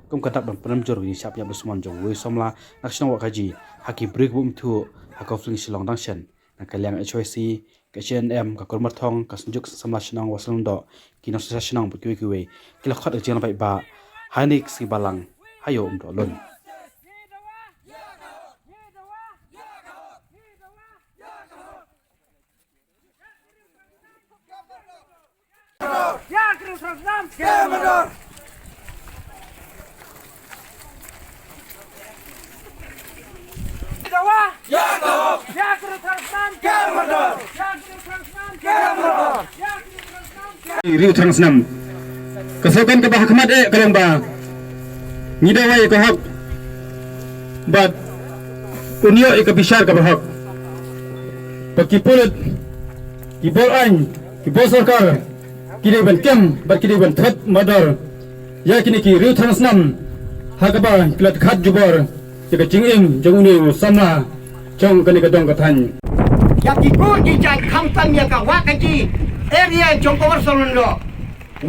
kum katak ban penam jor ni siap ya bersuman jong wei somla nakshna wa kaji haki break bum thu hakofling silong dangshen nakaliang HYC KCNM ka kormar thong ka sunjuk samla shinang waslung do kino sa shinang bu kiwe kila khat jeng bai ba hanik si balang hayo do lon Ya terus Nam Kemenor. Jawa ya terus. Ya terus Nam Kemenor. Ya terus Nam Kemenor. Ya terus Nam Riu Transnam kesokan ke bahakmat kalong ba ngidawai ke hak bat unio ke bishar ke bahak pakipulut kibol an kibol sarkar kini ban kem bat kini ban that madar ya kini ki Riu Transnam hakaba klat khat jubor ke jingim jonguni sama jong kani ka dong ka than ya ki ko di jai khamtam ya ka wa ka ji area jong ko solon lo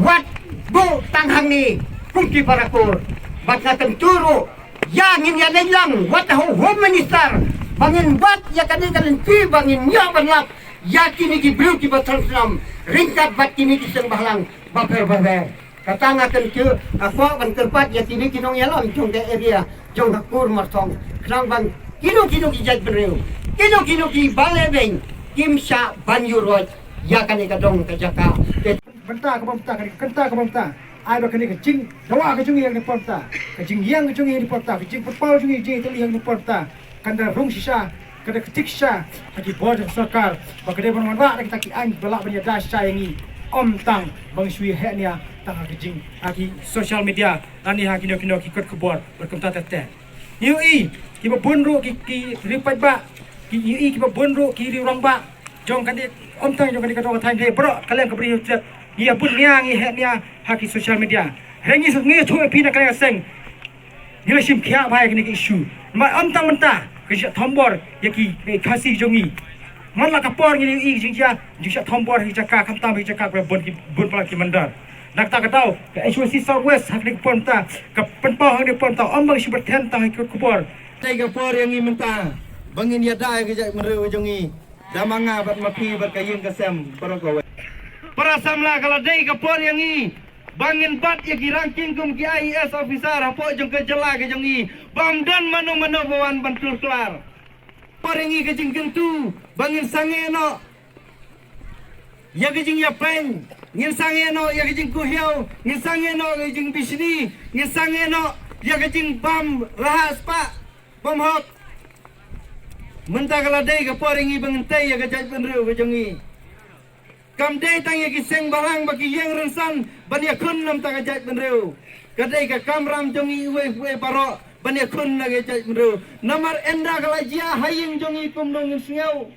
wat bu tanghang ni kumki parakur bat na tenturu ya ngin ya lang wat ho home minister bangin wat ya kani kan pi bangin nya banlap ya kini ki bru ki batraslam ringkat bat kini ki seng bahlang baper baper katanga kan ke apa ban terpat ya kini kinong ya lam jong ke area jong hakur martong klang bang kino ki jai bereu kino ki balebeng kimsha banyurot ya kani ka dong ka jaka benta ke benta ai ba kani ka jing dawa ka jungi yang di porta ka jing yang ka jungi yang di porta ka jing pau jungi je tali yang di porta kanda rung sisa kada ketik sha haki board sarkar ba kada ban manra kita ki an balak banya dash cha yang ni om tang bang sui he nia ta ka jing haki social media ani haki no ki kot kebor berkomta tete ui ki ba bunru ki ripat ba ki ui ki ba bunru ki ri rong ba jong kan om tang jong kan ka dong ka than he bro kalian ka bri cek ia pun niang he nia haki social media rengi su ngi thu pi na kalian seng ni sim khia bai ni ki issue ma om tang menta ke thombor ya ki khasi jongi man la ka por ni i jinja jinja thombor hi jaka khamtam hi jaka bon ki bon pala ki mandar nak ta ka tau ke HYC Southwest hak ni ponta ka penpau hak ni ponta om bang si berthen ta hi ku por tai ka por yang i menta bangin ya dai ke jai mereu jongi damanga bat mapi bat kayin ka sem parakowe para samla kala dai ka por yang i bangin bat ya ki ranking kum ki IAS officer apo jong ke jela ke jongi bam dan mano bawan bantul kelar por yang i ke jing tu bangin sange no ya ke jing ya pen ngin sange no ya ke jing ku hiau ngin sange no ke jing bisni ngin sange no ya ke jing bam rahas pa bam hok menta kala dai ka por yang i bangin tai ya ke jai penreu ke jongi kam dai tang ya ki seng balang bagi yang rensan bania kun nam ta ka jai penreu kadai ka kamram jongi we paro bania kun na ke jai penreu namar enda kala jia haying jongi kum dong singau